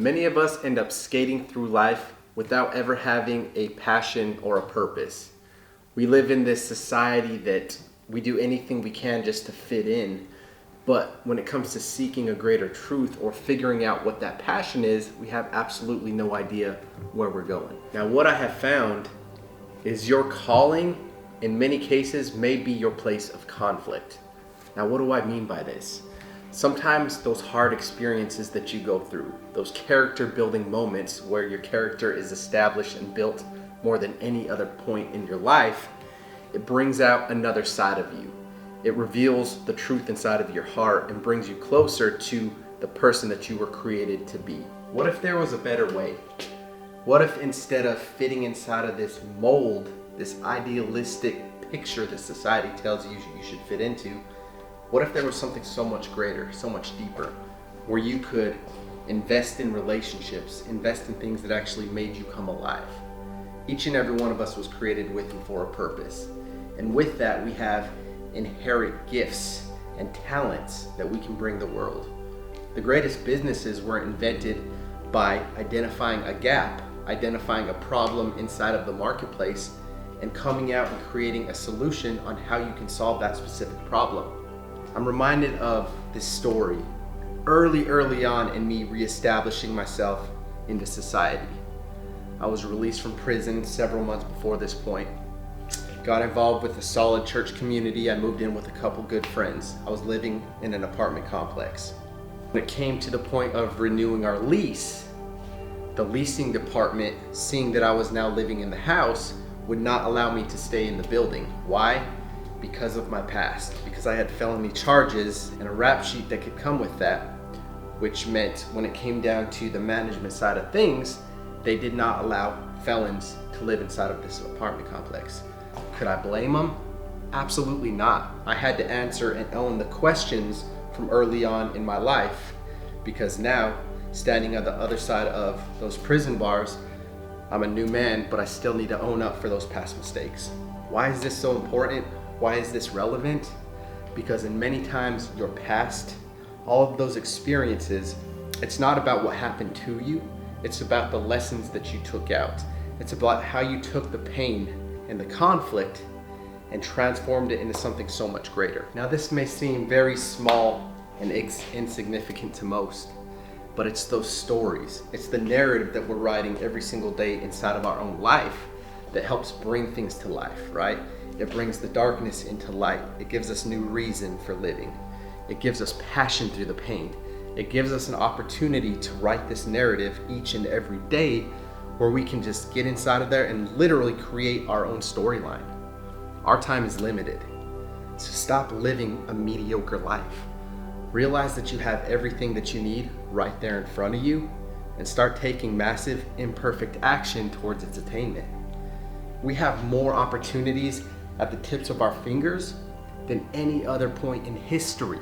Many of us end up skating through life without ever having a passion or a purpose. We live in this society that we do anything we can just to fit in, but when it comes to seeking a greater truth or figuring out what that passion is, we have absolutely no idea where we're going. Now, what I have found is your calling, in many cases, may be your place of conflict. Now, what do I mean by this? Sometimes those hard experiences that you go through, those character building moments where your character is established and built more than any other point in your life, it brings out another side of you. It reveals the truth inside of your heart and brings you closer to the person that you were created to be. What if there was a better way? What if instead of fitting inside of this mold, this idealistic picture that society tells you you should fit into, what if there was something so much greater, so much deeper, where you could invest in relationships, invest in things that actually made you come alive? Each and every one of us was created with and for a purpose. And with that, we have inherent gifts and talents that we can bring the world. The greatest businesses were invented by identifying a gap, identifying a problem inside of the marketplace, and coming out and creating a solution on how you can solve that specific problem. I'm reminded of this story early on in me reestablishing myself into society. I was released from prison several months before this point. Got involved with a solid church community. I moved in with a couple good friends. I was living in an apartment complex. When it came to the point of renewing our lease, the leasing department, seeing that I was now living in the house, would not allow me to stay in the building. Why? Because of my past, because I had felony charges and a rap sheet that could come with that, which meant when it came down to the management side of things, they did not allow felons to live inside of this apartment complex. Could I blame them? Absolutely not. I had to answer and own the questions from early on in my life, because now, standing on the other side of those prison bars, I'm a new man, but I still need to own up for those past mistakes. Why is this so important? Why is this relevant? Because in many times your past, all of those experiences, it's not about what happened to you, it's about the lessons that you took out. It's about how you took the pain and the conflict and transformed it into something so much greater. Now, this may seem very small and insignificant to most, but it's those stories, it's the narrative that we're writing every single day inside of our own life that helps bring things to life, right? It brings the darkness into light. It gives us new reason for living. It gives us passion through the pain. It gives us an opportunity to write this narrative each and every day where we can just get inside of there and literally create our own storyline. Our time is limited. So stop living a mediocre life. Realize that you have everything that you need right there in front of you and start taking massive, imperfect action towards its attainment. We have more opportunities at the tips of our fingers than any other point in history.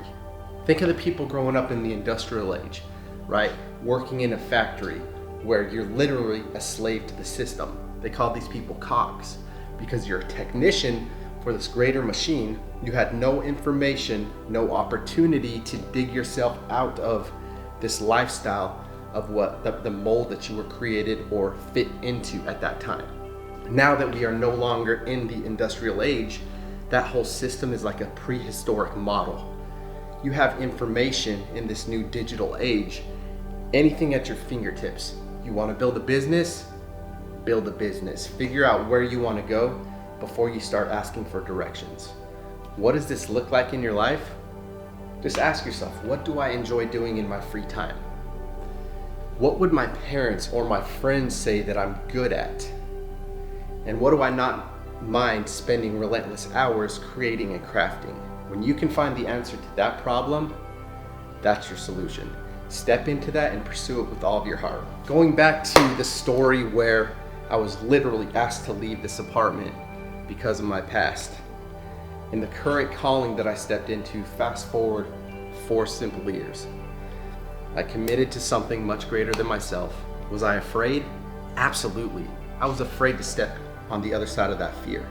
Think of the people growing up in the industrial age, right? Working in a factory where you're literally a slave to the system. They call these people cogs because you're a technician for this greater machine. You had no information, no opportunity to dig yourself out of this lifestyle of what the mold that you were created or fit into at that time. Now that we are no longer in the industrial age, that whole system is like a prehistoric model. You have information in this new digital age, anything at your fingertips. You want to build a business? Build a business. Figure out where you want to go before you start asking for directions. What does this look like in your life? Just ask yourself, what do I enjoy doing in my free time? What would my parents or my friends say that I'm good at? And what do I not mind spending relentless hours creating and crafting? When you can find the answer to that problem, that's your solution. Step into that and pursue it with all of your heart. Going back to the story where I was literally asked to leave this apartment because of my past. In the current calling that I stepped into, fast forward 4 simple years. I committed to something much greater than myself. Was I afraid? Absolutely. I was afraid to step on the other side of that fear.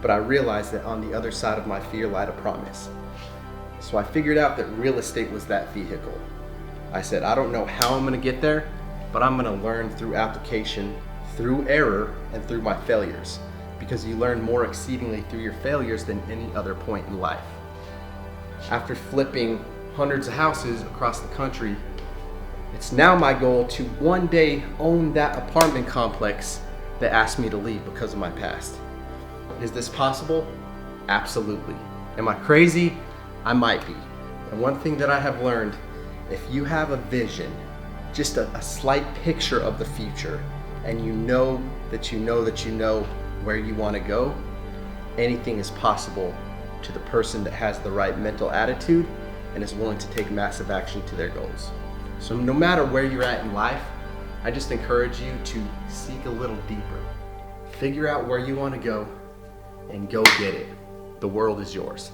But I realized that on the other side of my fear lied a promise. So I figured out that real estate was that vehicle. I said, I don't know how I'm gonna get there, but I'm gonna learn through application, through error, and through my failures, because you learn more exceedingly through your failures than any other point in life. After flipping hundreds of houses across the country, it's now my goal to one day own that apartment complex that asked me to leave because of my past. Is this possible? Absolutely. Am I crazy? I might be. And one thing that I have learned, if you have a vision, just a slight picture of the future, and you know where you want to go, anything is possible to the person that has the right mental attitude and is willing to take massive action to their goals. So no matter where you're at in life, I just encourage you to seek a little deeper. Figure out where you want to go and go get it. The world is yours.